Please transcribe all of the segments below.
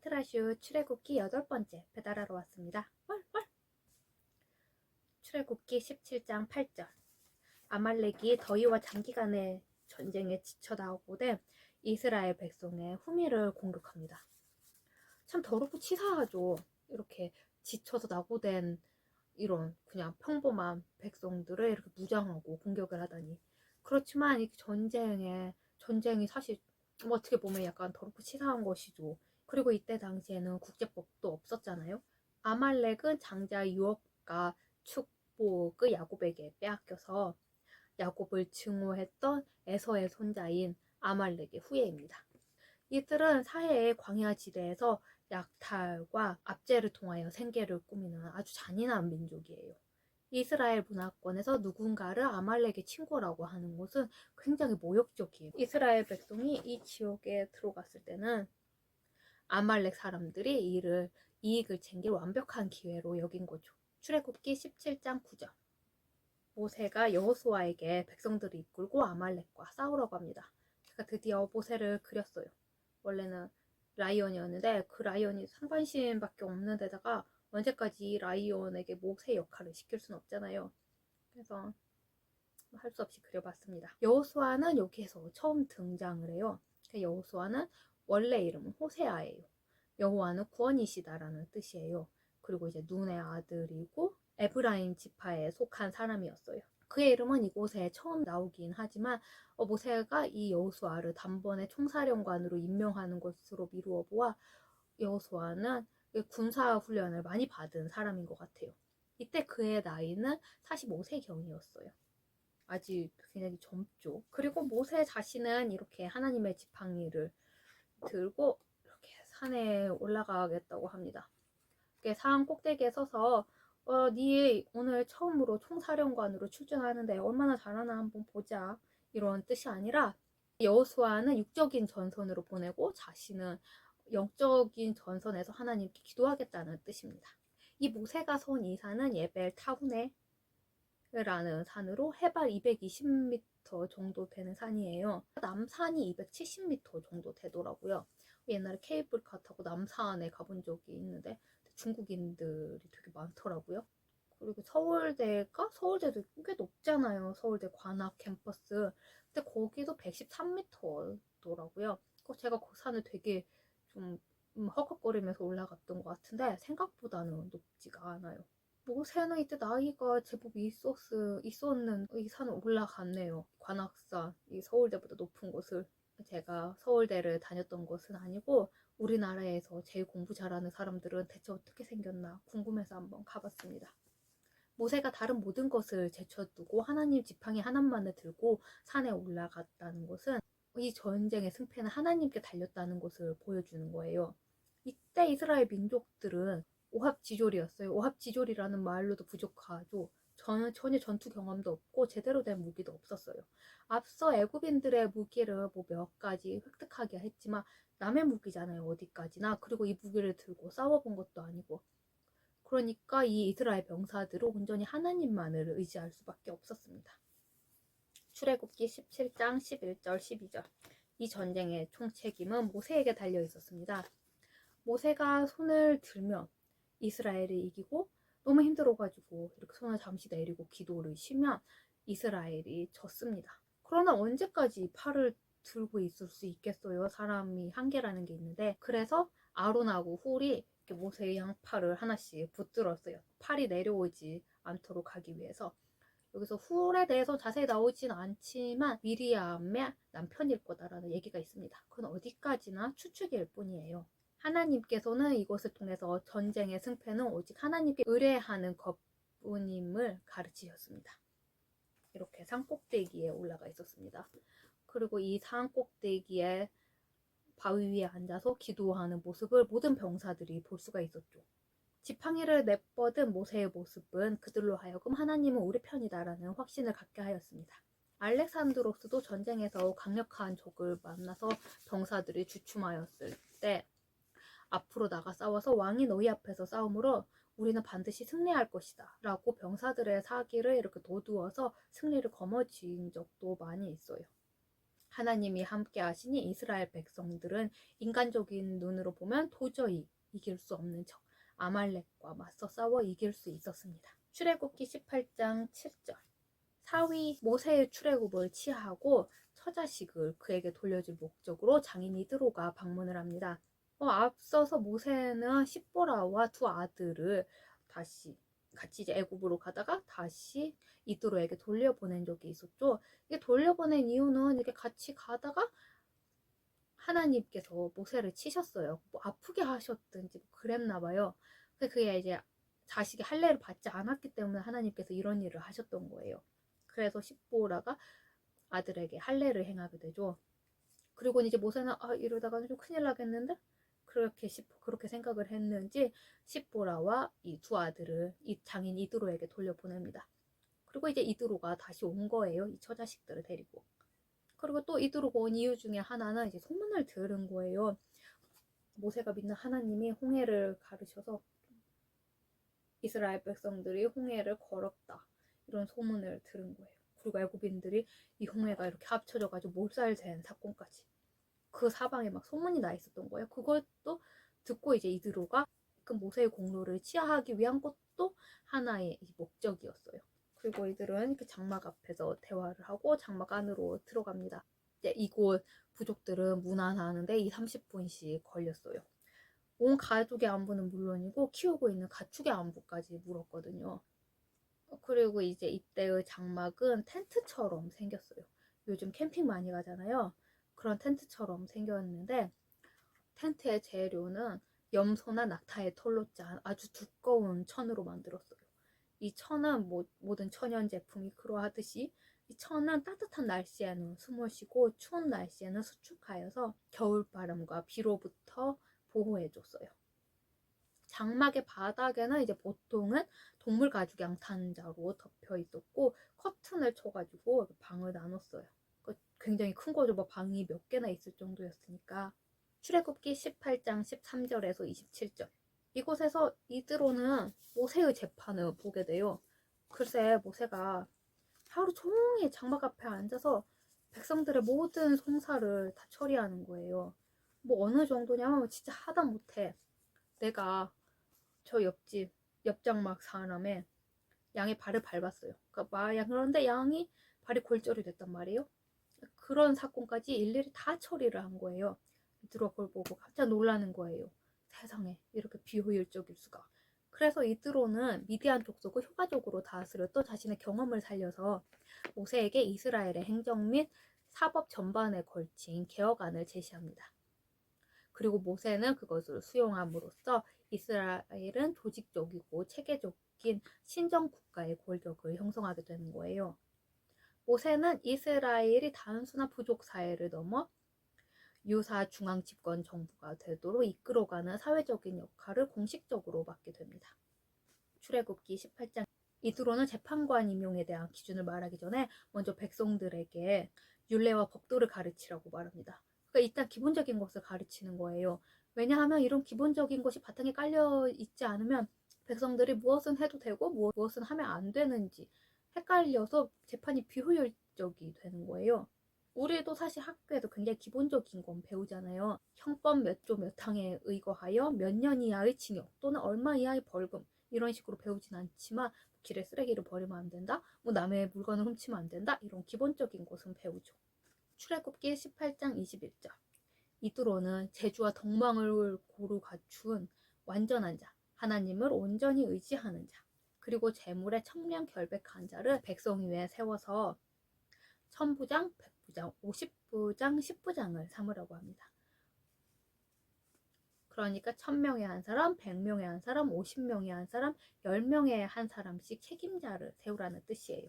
페트라슈 출애굽기 8번째 배달하러 왔습니다. 출애굽기 17장 8절. 아말렉이 더위와 장기간의 전쟁에 지쳐 나오고된 이스라엘 백성의 후미를 공격합니다. 참 더럽고 치사하죠. 이렇게 지쳐서 낙오된 이런 그냥 평범한 백성들을 이렇게 무장하고 공격을 하다니. 그렇지만 이 전쟁이 사실 어떻게 보면 약간 더럽고 치사한 것이죠. 그리고 이때 당시에는 국제법도 없었잖아요. 아말렉은 장자 유업과 축복을 야곱에게 빼앗겨서 야곱을 증오했던 에서의 손자인 아말렉의 후예입니다. 이들은 사해의 광야 지대에서 약탈과 압제를 통하여 생계를 꾸미는 아주 잔인한 민족이에요. 이스라엘 문화권에서 누군가를 아말렉의 친구라고 하는 것은 굉장히 모욕적이에요. 이스라엘 백성이 이 지역에 들어갔을 때는 아말렉 사람들이 이익을 챙길 완벽한 기회로 여긴 거죠. 출애굽기 17장 9절. 모세가 여호수아에게 백성들을 이끌고 아말렉과 싸우라고 합니다. 제가 드디어 모세를 그렸어요. 원래는 라이언이었는데 그 라이언이 상반신밖에 없는 데다가 언제까지 이 라이언에게 모세 역할을 시킬 수는 없잖아요. 그래서 할 수 없이 그려봤습니다. 여호수아는 여기에서 처음 등장을 해요. 여호수아는 원래 이름은 호세아예요. 여호와는 구원이시다라는 뜻이에요. 그리고 이제 눈의 아들이고 에브라임 지파에 속한 사람이었어요. 그의 이름은 이곳에 처음 나오긴 하지만 모세가 이 여호수아를 단번에 총사령관으로 임명하는 것으로 미루어 보아 여호수아는 군사 훈련을 많이 받은 사람인 것 같아요. 이때 그의 나이는 45세경이었어요. 아직 굉장히 젊죠. 그리고 모세 자신은 이렇게 하나님의 지팡이를 들고 이렇게 산에 올라가겠다고 합니다. 산 꼭대기에 서서 네 오늘 처음으로 총사령관으로 출전하는데 얼마나 잘하나 한번 보자, 이런 뜻이 아니라 여호수아는 육적인 전선으로 보내고 자신은 영적인 전선에서 하나님께 기도하겠다는 뜻입니다. 이 모세가 선 이 산은 예벨 타후네라는 산으로 해발 220m 정도 되는 산이에요. 남산이 270m 정도 되더라고요. 옛날에 케이블카 타고 남산에 가본 적이 있는데 중국인들이 되게 많더라고요. 그리고 서울대도 꽤 높잖아요. 서울대 관악 캠퍼스. 근데 거기도 113m더라고요. 제가 그 산을 되게 좀 헉헉거리면서 올라갔던 것 같은데 생각보다는 높지가 않아요. 모세는 이때 나이가 제법 있었는 이 산을 올라갔네요. 관악산, 이 서울대보다 높은 곳을. 제가 서울대를 다녔던 것은 아니고 우리나라에서 제일 공부 잘하는 사람들은 대체 어떻게 생겼나 궁금해서 한번 가봤습니다. 모세가 다른 모든 것을 제쳐두고 하나님 지팡이 하나만을 들고 산에 올라갔다는 것은 이 전쟁의 승패는 하나님께 달렸다는 것을 보여주는 거예요. 이때 이스라엘 민족들은 오합지졸이었어요. 오합지졸이라는 말로도 부족하죠. 전혀 전투 경험도 없고 제대로 된 무기도 없었어요. 앞서 애굽인들의 무기를 몇 가지 획득하게 했지만 남의 무기잖아요. 어디까지나. 그리고 이 무기를 들고 싸워본 것도 아니고. 그러니까 이 이스라엘 병사들은 온전히 하나님만을 의지할 수밖에 없었습니다. 출애굽기 17장 11절 12절. 이 전쟁의 총책임은 모세에게 달려 있었습니다. 모세가 손을 들면 이스라엘이 이기고 너무 힘들어가지고 이렇게 손을 잠시 내리고 기도를 쉬면 이스라엘이 졌습니다. 그러나 언제까지 팔을 들고 있을 수 있겠어요? 사람이 한계라는 게 있는데, 그래서 아론하고 훌이 모세의 양팔을 하나씩 붙들었어요. 팔이 내려오지 않도록 하기 위해서. 여기서 훌에 대해서 자세히 나오진 않지만 미리암의 남편일 거다라는 얘기가 있습니다. 그건 어디까지나 추측일 뿐이에요. 하나님께서는 이것을 통해서 전쟁의 승패는 오직 하나님께 의뢰하는 것뿐임을 가르치셨습니다. 이렇게 산꼭대기에 올라가 있었습니다. 그리고 이 산꼭대기에 바위 위에 앉아서 기도하는 모습을 모든 병사들이 볼 수가 있었죠. 지팡이를 내뻗은 모세의 모습은 그들로 하여금 하나님은 우리 편이다라는 확신을 갖게 하였습니다. 알렉산드로스도 전쟁에서 강력한 적을 만나서 병사들이 주춤하였을 때 앞으로 나가 싸워서 왕이 너희 앞에서 싸움으로 우리는 반드시 승리할 것이다 라고 병사들의 사기를 이렇게 도두어서 승리를 거머쥔 적도 많이 있어요. 하나님이 함께 하시니 이스라엘 백성들은 인간적인 눈으로 보면 도저히 이길 수 없는 적 아말렉과 맞서 싸워 이길 수 있었습니다. 출애굽기 18장 7절. 사위 모세의 출애굽을 치하하고 처자식을 그에게 돌려줄 목적으로 장인 이드로가 방문을 합니다. 앞서서 모세는 십보라와 두 아들을 다시 같이 이제 애굽으로 가다가 다시 이드로에게 돌려보낸 적이 있었죠. 이게 돌려보낸 이유는 이렇게 같이 가다가 하나님께서 모세를 치셨어요. 뭐 아프게 하셨든지 뭐 그랬나 봐요. 그게 이제 자식이 할례를 받지 않았기 때문에 하나님께서 이런 일을 하셨던 거예요. 그래서 십보라가 아들에게 할례를 행하게 되죠. 그리고 이제 모세는 이러다가 좀 큰일 나겠는데 그렇게 생각을 했는지 십보라와 이 두 아들을 이 장인 이드로에게 돌려보냅니다. 그리고 이제 이드로가 다시 온 거예요. 이 처자식들을 데리고. 그리고 또 이드로가 온 이유 중에 하나는 이제 소문을 들은 거예요. 모세가 믿는 하나님이 홍해를 가르셔서 이스라엘 백성들이 홍해를 걸었다. 이런 소문을 들은 거예요. 그리고 애굽인들이 이 홍해가 이렇게 합쳐져가지고 몰살된 사건까지. 그 사방에 막 소문이 나 있었던 거예요. 그것도 듣고 이제 이드로가 그 모세의 공로를 치하하기 위한 것도 하나의 목적이었어요. 그리고 이들은 그 장막 앞에서 대화를 하고 장막 안으로 들어갑니다. 이제 이곳 부족들은 문안하는데 30분씩 걸렸어요. 온 가족의 안부는 물론이고 키우고 있는 가축의 안부까지 물었거든요. 그리고 이제 이때의 장막은 텐트처럼 생겼어요. 요즘 캠핑 많이 가잖아요. 그런 텐트처럼 생겼는데 텐트의 재료는 염소나 낙타의 털로 짠 아주 두꺼운 천으로 만들었어요. 이 천은 모든 천연 제품이 그러하듯이 이 천은 따뜻한 날씨에는 숨을 쉬고 추운 날씨에는 수축하여서 겨울바람과 비로부터 보호해줬어요. 장막의 바닥에는 이제 보통은 동물 가죽 양탄자로 덮여 있었고 커튼을 쳐가지고 방을 나눴어요. 굉장히 큰 거죠. 방이 몇 개나 있을 정도였으니까. 출애굽기 18장 13절에서 27절. 이곳에서 이드로는 모세의 재판을 보게 돼요. 글쎄 모세가 하루 종일 장막 앞에 앉아서 백성들의 모든 송사를 다 처리하는 거예요. 어느 정도냐면 진짜 하다 못해 내가 저 옆 장막 사람의 양의 발을 밟았어요. 그런데 양이 발이 골절이 됐단 말이에요. 그런 사건까지 일일이 다 처리를 한 거예요. 이드로가 그걸 보고 깜짝 놀라는 거예요. 세상에 이렇게 비효율적일 수가. 그래서 이드로는 미디안 족속을 효과적으로 다스렸던 자신의 경험을 살려서 모세에게 이스라엘의 행정 및 사법 전반에 걸친 개혁안을 제시합니다. 그리고 모세는 그것을 수용함으로써 이스라엘은 조직적이고 체계적인 신정국가의 골격을 형성하게 되는 거예요. 모세는 이스라엘이 단순한 부족 사회를 넘어 유사 중앙 집권 정부가 되도록 이끌어가는 사회적인 역할을 공식적으로 맡게 됩니다. 출애굽기 18장. 이드로는 재판관 임용에 대한 기준을 말하기 전에 먼저 백성들에게 율례와 법도를 가르치라고 말합니다. 그러니까 일단 기본적인 것을 가르치는 거예요. 왜냐하면 이런 기본적인 것이 바탕에 깔려 있지 않으면 백성들이 무엇은 해도 되고 무엇은 하면 안 되는지 헷갈려서 재판이 비효율적이 되는 거예요. 우리도 사실 학교에도 굉장히 기본적인 건 배우잖아요. 형법 몇 조 몇 항에 의거하여 몇 년 이하의 징역 또는 얼마 이하의 벌금 이런 식으로 배우진 않지만 길에 쓰레기를 버리면 안 된다, 남의 물건을 훔치면 안 된다, 이런 기본적인 것은 배우죠. 출애굽기 18장 21절. 이드로는 재주와 덕망을 고루 갖춘 완전한 자, 하나님을 온전히 의지하는 자, 그리고 재물에 청명결백한 자를 백성 위에 세워서 천부장, 백부장, 50부장, 10부장을 삼으라고 합니다. 그러니까 1000명에 한 사람, 100명에 한 사람, 50명에 한 사람, 10명에 한 사람씩 책임자를 세우라는 뜻이에요.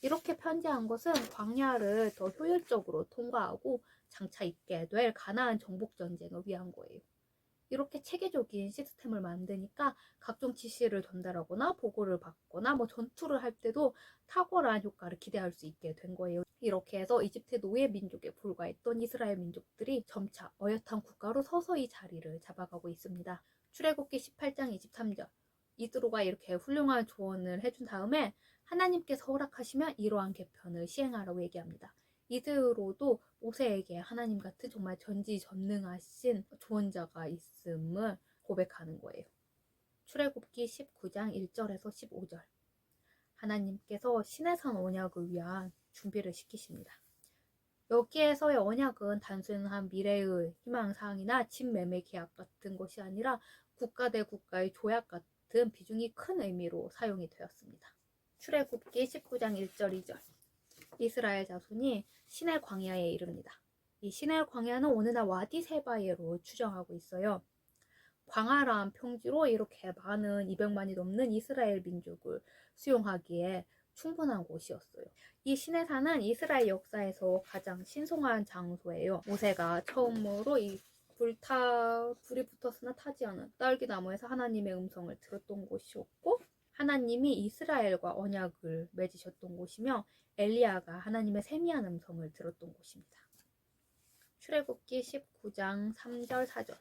이렇게 편지한 것은 광야를 더 효율적으로 통과하고 장차 있게 될 가나안 정복 전쟁을 위한 거예요. 이렇게 체계적인 시스템을 만드니까 각종 지시를 전달하거나 보고를 받거나 전투를 할 때도 탁월한 효과를 기대할 수 있게 된 거예요. 이렇게 해서 이집트 노예 민족에 불과했던 이스라엘 민족들이 점차 어엿한 국가로 서서히 자리를 잡아가고 있습니다. 출애굽기 18장 23절. 이드로가 이렇게 훌륭한 조언을 해준 다음에 하나님께서 허락하시면 이러한 개편을 시행하라고 얘기합니다. 이드로도 모세에게 하나님 같은 정말 전지전능하신 조언자가 있음을 고백하는 거예요. 출애굽기 19장 1절에서 15절. 하나님께서 시내산 언약을 위한 준비를 시키십니다. 여기에서의 언약은 단순한 미래의 희망사항이나 집매매 계약 같은 것이 아니라 국가 대 국가의 조약 같은 비중이 큰 의미로 사용이 되었습니다. 출애굽기 19장 1절 2절. 이스라엘 자손이 시내 광야에 이릅니다. 이 시내 광야는 오늘날 와디 세바예로 추정하고 있어요. 광활한 평지로 이렇게 많은 200만이 넘는 이스라엘 민족을 수용하기에 충분한 곳이었어요. 이 시내산은 이스라엘 역사에서 가장 신성한 장소예요. 모세가 처음으로 이 불이 붙었으나 타지 않은 딸기나무에서 하나님의 음성을 들었던 곳이었고, 하나님이 이스라엘과 언약을 맺으셨던 곳이며, 엘리야가 하나님의 세미한 음성을 들었던 곳입니다. 출애굽기 19장 3절 4절.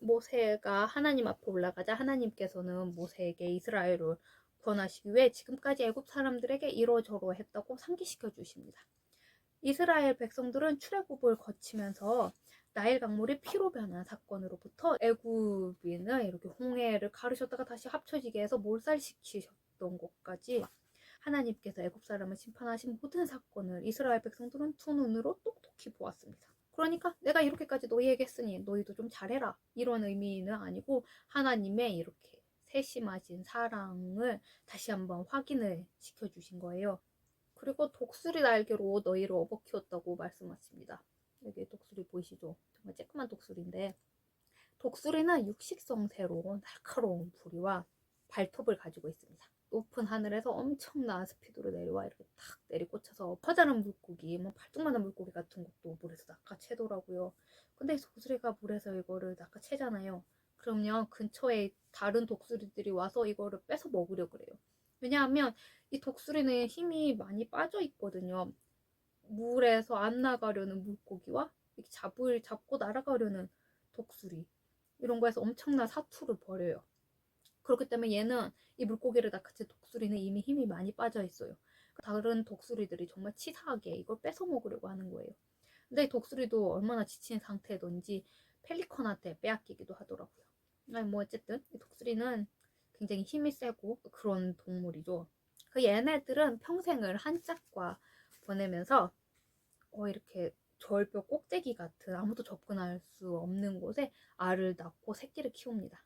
모세가 하나님 앞에 올라가자 하나님께서는 모세에게 이스라엘을 구원하시기 위해 지금까지 애굽 사람들에게 이러저러 했다고 상기시켜 주십니다. 이스라엘 백성들은 출애굽을 거치면서 나일 강물이 피로 변한 사건으로부터 애굽인을 이렇게 홍해를 가르셨다가 다시 합쳐지게 해서 몰살시키셨던 것까지 하나님께서 애굽 사람을 심판하신 모든 사건을 이스라엘 백성들은 두 눈으로 똑똑히 보았습니다. 그러니까 내가 이렇게까지 너희에게 했으니 너희도 좀 잘해라, 이런 의미는 아니고 하나님의 이렇게 세심하신 사랑을 다시 한번 확인을 시켜주신 거예요. 그리고 독수리 날개로 너희를 업어 키웠다고 말씀하십니다. 여기 독수리 보이시죠? 정말 쬐끄만 독수리인데, 독수리는 육식성새로 날카로운 부리와 발톱을 가지고 있습니다. 높은 하늘에서 엄청난 스피드로 내려와 이렇게 탁 내리꽂혀서 커다란 물고기, 발톱만한 물고기 같은 것도 물에서 낚아채더라고요. 근데 독수리가 물에서 이거를 낚아채잖아요. 그러면 근처에 다른 독수리들이 와서 이거를 뺏어 먹으려 그래요. 왜냐하면 이 독수리는 힘이 많이 빠져 있거든요. 물에서 안 나가려는 물고기와 이렇게 잡고 날아가려는 독수리, 이런 거에서 엄청난 사투를 벌여요. 그렇기 때문에 얘는 이 물고기를 낚아챈 독수리는 이미 힘이 많이 빠져 있어요. 다른 독수리들이 정말 치사하게 이걸 뺏어 먹으려고 하는 거예요. 근데 이 독수리도 얼마나 지친 상태든지 펠리컨한테 빼앗기기도 하더라고요. 뭐 어쨌든 이 독수리는 굉장히 힘이 세고 그런 동물이죠. 그 얘네들은 평생을 한 짝과 보내면서 이렇게 절벽 꼭대기 같은 아무도 접근할 수 없는 곳에 알을 낳고 새끼를 키웁니다.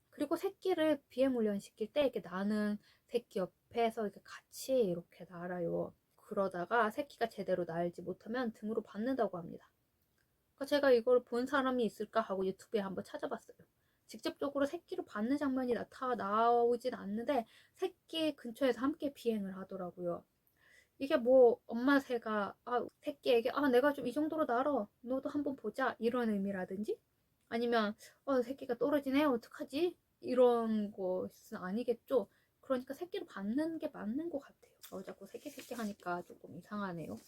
그리고 새끼를 비행훈련시킬 때 이렇게 나는 새끼 옆에서 이렇게 같이 이렇게 날아요. 그러다가 새끼가 제대로 날지 못하면 등으로 받는다고 합니다. 그러니까 제가 이걸 본 사람이 있을까 하고 유튜브에 한번 찾아봤어요. 직접적으로 새끼를 받는 장면이 나오진 않는데 새끼 근처에서 함께 비행을 하더라고요. 이게 뭐 엄마 새가 새끼에게 내가 좀 이 정도로 날아, 너도 한번 보자, 이런 의미라든지, 아니면 새끼가 떨어지네, 어떡하지, 이런 것은 아니겠죠. 그러니까 새끼를 받는 게 맞는 것 같아요. 자꾸 새끼 하니까 조금 이상하네요.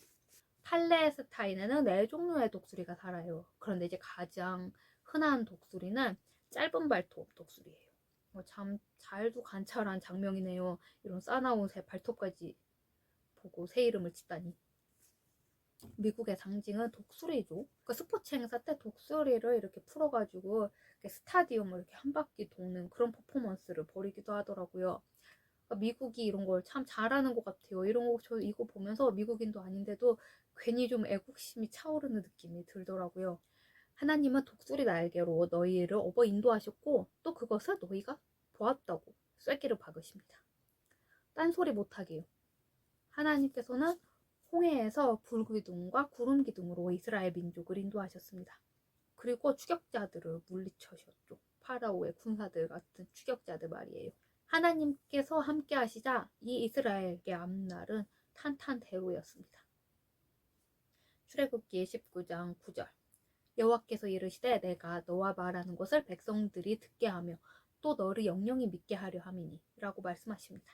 팔레스타인에는 4종류의 독수리가 살아요. 그런데 이제 가장 흔한 독수리는 짧은 발톱 독수리예요. 참 잘도 관찰한 장면이네요. 이런 싸나운 새 발톱까지 보고 새 이름을 짓다니. 미국의 상징은 독수리죠. 그러니까 스포츠 행사 때 독수리를 이렇게 풀어가지고 스타디움을 이렇게 한 바퀴 도는 그런 퍼포먼스를 벌이기도 하더라고요. 그러니까 미국이 이런 걸 참 잘하는 것 같아요. 저 이거 보면서 미국인도 아닌데도 괜히 좀 애국심이 차오르는 느낌이 들더라고요. 하나님은 독수리 날개로 너희를 업어 인도하셨고 또 그것을 너희가 보았다고 쐐기를 박으십니다. 딴소리 못하게요. 하나님께서는 홍해에서 불기둥과 구름기둥으로 이스라엘 민족을 인도하셨습니다. 그리고 추격자들을 물리쳐셨죠. 파라오의 군사들 같은 추격자들 말이에요. 하나님께서 함께 하시자 이 이스라엘의 앞날은 탄탄대로였습니다. 출애굽기 19장 9절. 여호와께서 이르시되 내가 너와 말하는 것을 백성들이 듣게 하며 또 너를 영영히 믿게 하려 함이니 라고 말씀하십니다.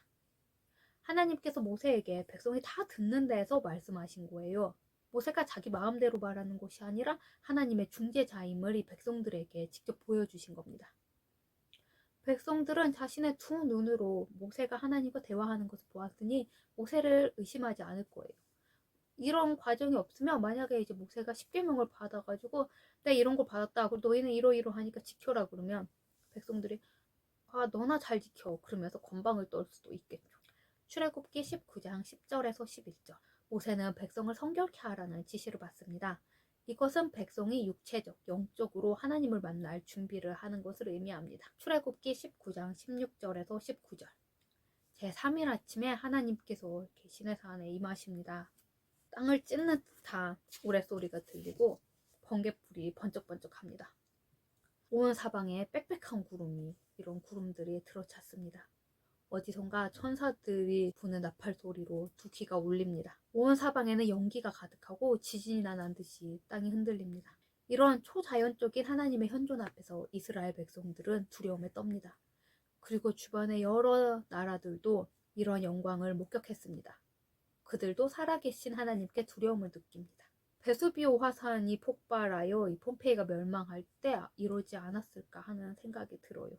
하나님께서 모세에게 백성이 다 듣는 데에서 말씀하신 거예요. 모세가 자기 마음대로 말하는 것이 아니라 하나님의 중재자임을 이 백성들에게 직접 보여주신 겁니다. 백성들은 자신의 두 눈으로 모세가 하나님과 대화하는 것을 보았으니 모세를 의심하지 않을 거예요. 이런 과정이 없으면 만약에 이제 모세가 10계명을 받아가지고 내가 이런 걸 받았다. 그리고 너희는 이러이러하니까 지켜라 그러면 백성들이 아 너나 잘 지켜 그러면서 건방을 떨 수도 있겠죠. 출애굽기 19장 10절에서 11절. 모세는 백성을 성결케 하라는 지시를 받습니다. 이것은 백성이 육체적, 영적으로 하나님을 만날 준비를 하는 것을 의미합니다. 출애굽기 19장 16절에서 19절. 제3일 아침에 하나님께서 이렇게 시내산에 임하십니다. 땅을 찢는 듯한 우레소리가 들리고 번갯불이 번쩍번쩍합니다. 온 사방에 빽빽한 구름이 이런 구름들이 들어찼습니다. 어디선가 천사들이 부는 나팔 소리로 두 귀가 울립니다. 온 사방에는 연기가 가득하고 지진이 나는 듯이 땅이 흔들립니다. 이런 초자연적인 하나님의 현존 앞에서 이스라엘 백성들은 두려움에 떱니다. 그리고 주변의 여러 나라들도 이런 영광을 목격했습니다. 그들도 살아계신 하나님께 두려움을 느낍니다. 베수비오 화산이 폭발하여 이 폼페이가 멸망할 때 이러지 않았을까 하는 생각이 들어요.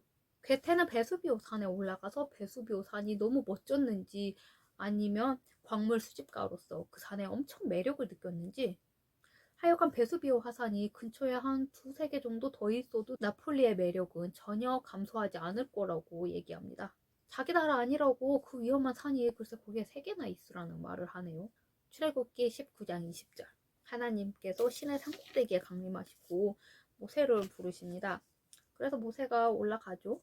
괴테는 베수비오 산에 올라가서 베수비오 산이 너무 멋졌는지 아니면 광물 수집가로서 그 산에 엄청 매력을 느꼈는지 하여간 베수비오 화산이 근처에 한 두세 개 정도 더 있어도 나폴리의 매력은 전혀 감소하지 않을 거라고 얘기합니다. 자기 나라 아니라고 그 위험한 산이 글쎄 거기에 3개나 있으라는 말을 하네요. 출애굽기 19장 20절. 하나님께서 신의 산꼭대기에 강림하시고 모세를 부르십니다. 그래서 모세가 올라가죠.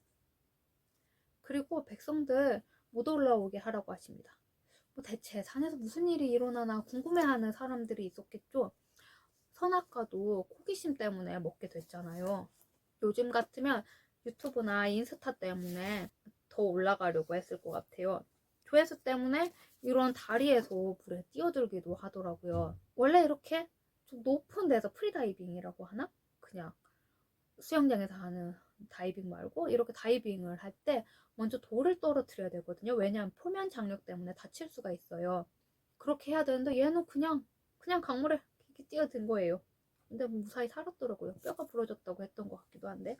그리고 백성들 못 올라오게 하라고 하십니다. 뭐 대체 산에서 무슨 일이 일어나나 궁금해하는 사람들이 있었겠죠. 선악과도 호기심 때문에 먹게 됐잖아요. 요즘 같으면 유튜브나 인스타 때문에 더 올라가려고 했을 것 같아요. 조회수 때문에 이런 다리에서 물에 뛰어들기도 하더라고요. 원래 이렇게 좀 높은 데서 프리다이빙이라고 하나? 그냥 수영장에서 하는 다이빙 말고 이렇게 다이빙을 할 때 먼저 돌을 떨어뜨려야 되거든요. 왜냐하면 표면 장력 때문에 다칠 수가 있어요. 그렇게 해야 되는데 얘는 그냥 강물에 이렇게 뛰어든 거예요. 근데 무사히 살았더라고요. 뼈가 부러졌다고 했던 것 같기도 한데.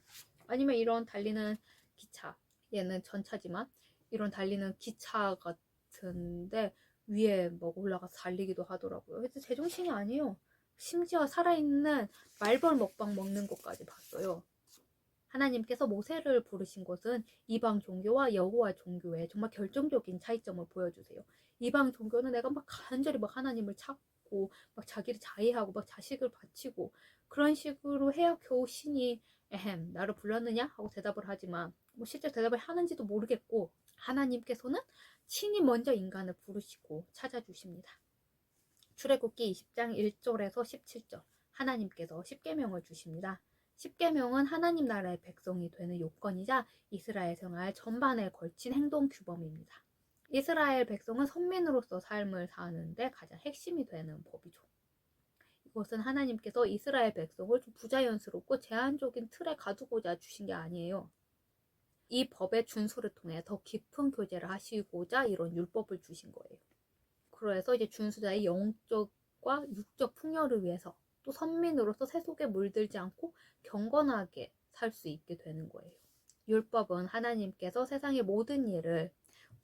아니면 이런 달리는 기차, 얘는 전차지만 이런 달리는 기차 같은데 위에 뭐 올라가서 달리기도 하더라고요. 그래서 제정신이 아니에요. 심지어 살아있는 말벌 먹방 먹는 것까지 봤어요. 하나님께서 모세를 부르신 것은 이방 종교와 여호와 종교의 정말 결정적인 차이점을 보여주세요. 이방 종교는 내가 막 간절히 막 하나님을 찾고 막 자기를 자의하고 막 자식을 바치고 그런 식으로 해야 겨우 신이 나를 불렀느냐 하고 대답을 하지만 뭐 실제 대답을 하는지도 모르겠고 하나님께서는 신이 먼저 인간을 부르시고 찾아주십니다. 출애굽기 20장 1절에서 17절. 하나님께서 십계명을 주십니다. 십계명은 하나님 나라의 백성이 되는 요건이자 이스라엘 생활 전반에 걸친 행동 규범입니다. 이스라엘 백성은 선민으로서 삶을 사는데 가장 핵심이 되는 법이죠. 이것은 하나님께서 이스라엘 백성을 좀 부자연스럽고 제한적인 틀에 가두고자 주신 게 아니에요. 이 법의 준수를 통해 더 깊은 교제를 하시고자 이런 율법을 주신 거예요. 그래서 이제 준수자의 영적과 육적 풍요를 위해서 또 선민으로서 세속에 물들지 않고 경건하게 살 수 있게 되는 거예요. 율법은 하나님께서 세상의 모든 일을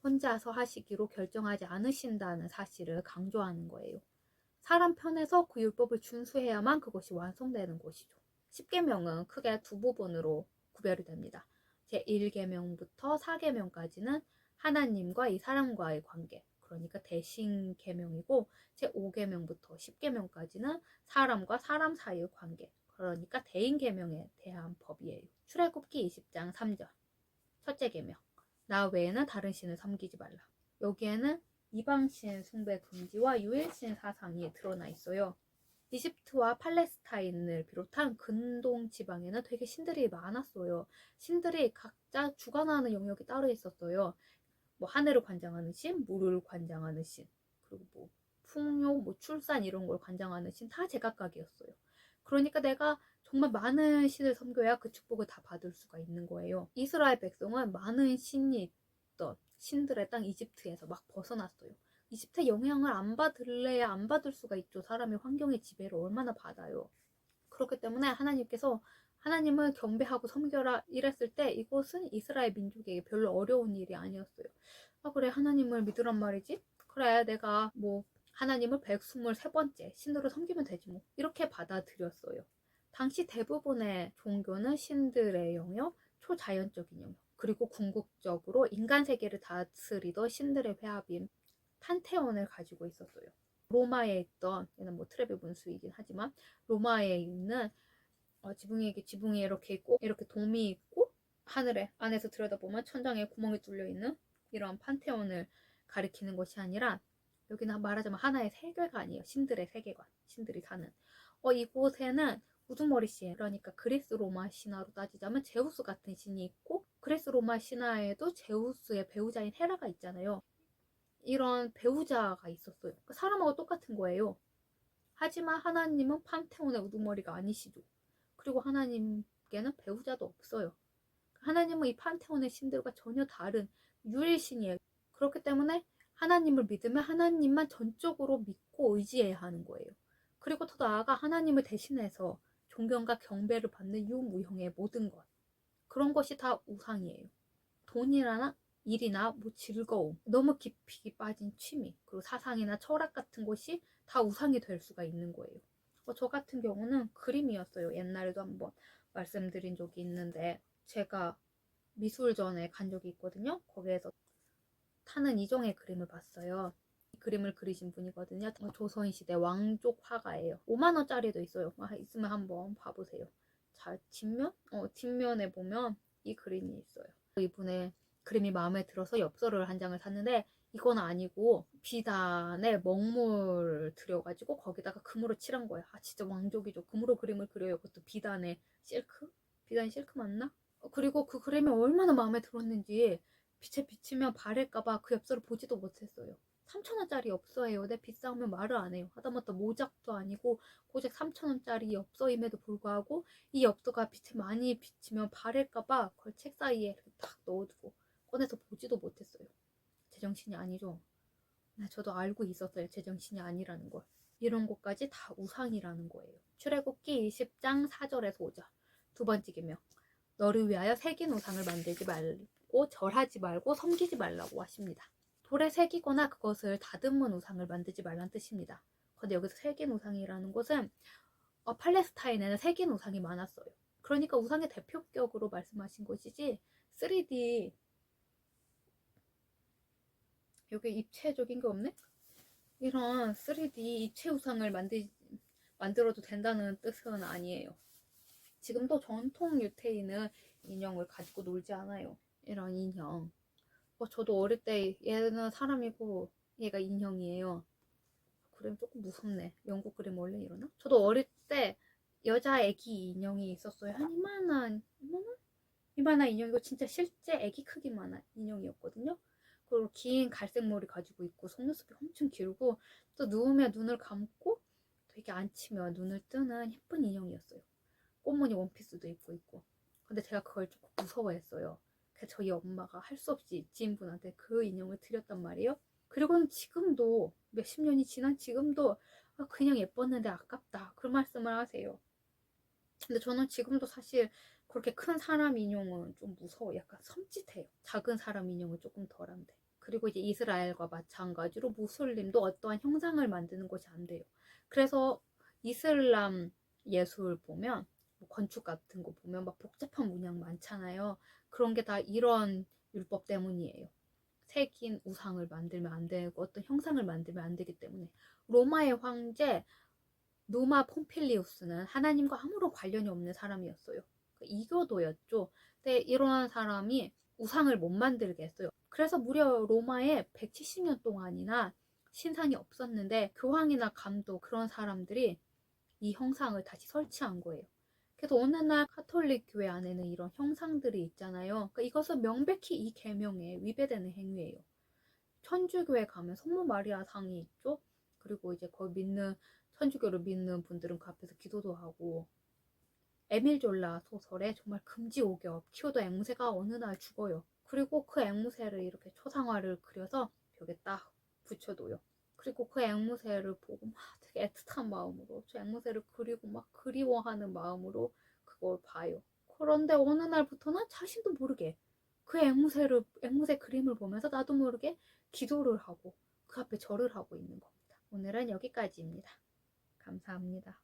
혼자서 하시기로 결정하지 않으신다는 사실을 강조하는 거예요. 사람 편에서 그 율법을 준수해야만 그것이 완성되는 것이죠. 십계명은 크게 두 부분으로 구별이 됩니다. 제1계명부터 4계명까지는 하나님과 이 사람과의 관계, 그러니까 대신 계명이고 제5계명부터 10계명까지는 사람과 사람 사이의 관계, 그러니까 대인 계명에 대한 법이에요. 출애굽기 20장 3절. 첫째 계명. 나 외에는 다른 신을 섬기지 말라. 여기에는 이방신 숭배 금지와 유일신 사상이 드러나 있어요. 이집트와 팔레스타인을 비롯한 근동 지방에는 되게 신들이 많았어요. 신들이 각자 주관하는 영역이 따로 있었어요. 뭐 하늘을 관장하는 신, 물을 관장하는 신, 그리고 뭐 풍요, 뭐 출산 이런 걸 관장하는 신 다 제각각이었어요. 그러니까 내가 정말 많은 신을 섬겨야 그 축복을 다 받을 수가 있는 거예요. 이스라엘 백성은 많은 신이 있던 신들의 땅 이집트에서 막 벗어났어요. 이집트의 영향을 안 받을래야 안 받을 수가 있죠. 사람이 환경의 지배를 얼마나 받아요. 그렇기 때문에 하나님께서 하나님을 경배하고 섬겨라 이랬을 때 이것은 이스라엘 민족에게 별로 어려운 일이 아니었어요. 아 그래 하나님을 믿으란 말이지? 그래 내가 뭐 하나님을 123번째 신으로 섬기면 되지 뭐. 이렇게 받아들였어요. 당시 대부분의 종교는 신들의 영역, 초자연적인 영역, 그리고 궁극적으로 인간 세계를 다스리던 신들의 회합인 판테온을 가지고 있었어요. 로마에 있던, 얘는 뭐 트레비 분수이긴 하지만 로마에 있는 지붕이 이렇게 있고 이렇게 돔이 있고 하늘에 안에서 들여다보면 천장에 구멍이 뚫려 있는 이런 판테온을 가리키는 것이 아니라 여기는 말하자면 하나의 세계관이에요. 신들의 세계관, 신들이 사는. 이곳에는 우두머리 신, 그러니까 그리스 로마 신화로 따지자면 제우스 같은 신이 있고, 그리스 로마 신화에도 제우스의 배우자인 헤라가 있잖아요. 이런 배우자가 있었어요. 사람하고 똑같은 거예요. 하지만 하나님은 판테온의 우두머리가 아니시죠. 그리고 하나님께는 배우자도 없어요. 하나님은 이 판테온의 신들과 전혀 다른 유일신이에요. 그렇기 때문에 하나님을 믿으면 하나님만 전적으로 믿고 의지해야 하는 거예요. 그리고 더 나아가 하나님을 대신해서 존경과 경배를 받는 유무형의 모든 것, 그런 것이 다 우상이에요. 돈이나 일이나 뭐 즐거움, 너무 깊이 빠진 취미, 그리고 사상이나 철학 같은 것이 다 우상이 될 수가 있는 거예요. 저 같은 경우는 그림이었어요. 옛날에도 한번 말씀드린 적이 있는데, 제가 미술전에 간 적이 있거든요. 거기에서 타는 이종의 그림을 봤어요. 이 그림을 그리신 분이거든요. 조선시대 왕족 화가예요. 5만원짜리도 있어요. 있으면 한번 봐보세요. 자, 뒷면에 보면 이 그림이 있어요. 이분의 그림이 마음에 들어서 엽서를 한 장을 샀는데, 이건 아니고 비단에 먹물 들여가지고 거기다가 금으로 칠한 거예요. 진짜 왕족이죠. 금으로 그림을 그려요. 그것도 비단에 실크? 비단 실크 맞나? 그리고 그 그림이 얼마나 마음에 들었는지 빛에 비치면 바랄까봐 그 엽서를 보지도 못했어요. 3,000원짜리 엽서예요. 내 비싸면 말을 안 해요. 하다못해 모작도 아니고 고작 3,000원짜리 엽서임에도 불구하고 이 엽서가 빛에 많이 비치면 바랄까봐 그걸 책 사이에 이렇게 딱 넣어두고 꺼내서 보지도 못했어요. 제정신이 아니죠. 저도 알고 있었어요. 제정신이 아니라는 걸. 이런 것까지 다 우상이라는 거예요. 출애굽기 20장 4절에서 5절. 두 번째 계명. 너를 위하여 새긴 우상을 만들지 말고 절하지 말고 섬기지 말라고 하십니다. 돌에 새기거나 그것을 다듬은 우상을 만들지 말란 뜻입니다. 근데 여기서 새긴 우상이라는 것은 팔레스타인에는 새긴 우상이 많았어요. 그러니까 우상의 대표격으로 말씀하신 것이지 3D 여기 입체적인 게 없네? 이런 3D 입체 우상을 만들어도 된다는 뜻은 아니에요. 지금도 전통 유태인은 인형을 가지고 놀지 않아요. 이런 인형. 저도 어릴 때 얘는 사람이고 얘가 인형이에요. 그림 조금 무섭네. 영국 그림 원래 이러나? 저도 어릴 때 여자 애기 인형이 있었어요. 한 이만한 인형이고 진짜 실제 애기 크기만한 인형이었거든요. 그리고 긴 갈색 머리 가지고 있고 속눈썹이 엄청 길고 또 누우면 눈을 감고 되게 앉히면 눈을 뜨는 예쁜 인형이었어요. 꽃무늬 원피스도 입고 있고. 근데 제가 그걸 조금 무서워했어요. 그래서 저희 엄마가 할 수 없이 지인분한테 그 인형을 드렸단 말이에요. 그리고는 지금도 몇십 년이 지난 지금도 그냥 예뻤는데 아깝다 그런 말씀을 하세요. 근데 저는 지금도 사실 그렇게 큰 사람 인형은 좀 무서워. 약간 섬찟해요. 작은 사람 인형은 조금 덜한데. 그리고 이제 이스라엘과 마찬가지로 무슬림도 어떠한 형상을 만드는 것이 안 돼요. 그래서 이슬람 예술 보면 건축 같은 거 보면 막 복잡한 문양 많잖아요. 그런 게 다 이런 율법 때문이에요. 새긴 우상을 만들면 안 되고 어떤 형상을 만들면 안 되기 때문에. 로마의 황제 누마 폼필리우스는 하나님과 아무런 관련이 없는 사람이었어요. 이교도였죠. 근데 이런 사람이 우상을 못 만들게 했어요. 그래서 무려 로마에 170년 동안이나 신상이 없었는데 교황이나 감독 그런 사람들이 이 형상을 다시 설치한 거예요. 그래서 어느 날 카톨릭 교회 안에는 이런 형상들이 있잖아요. 그러니까 이것은 명백히 이 계명에 위배되는 행위예요. 천주교에 가면 성모 마리아 상이 있죠. 그리고 이제 거기 천주교를 믿는 분들은 그 앞에서 기도도 하고. 에밀 졸라 소설에 정말 금지옥엽 키워도 앵무새가 어느 날 죽어요. 그리고 그 앵무새를 이렇게 초상화를 그려서 벽에 딱 붙여둬요. 그리고 그 앵무새를 보고 막 되게 애틋한 마음으로 저 앵무새를 그리고 막 그리워하는 마음으로 그걸 봐요. 그런데 어느 날부터는 자신도 모르게 그 앵무새 그림을 보면서 나도 모르게 기도를 하고 그 앞에 절을 하고 있는 겁니다. 오늘은 여기까지입니다. 감사합니다.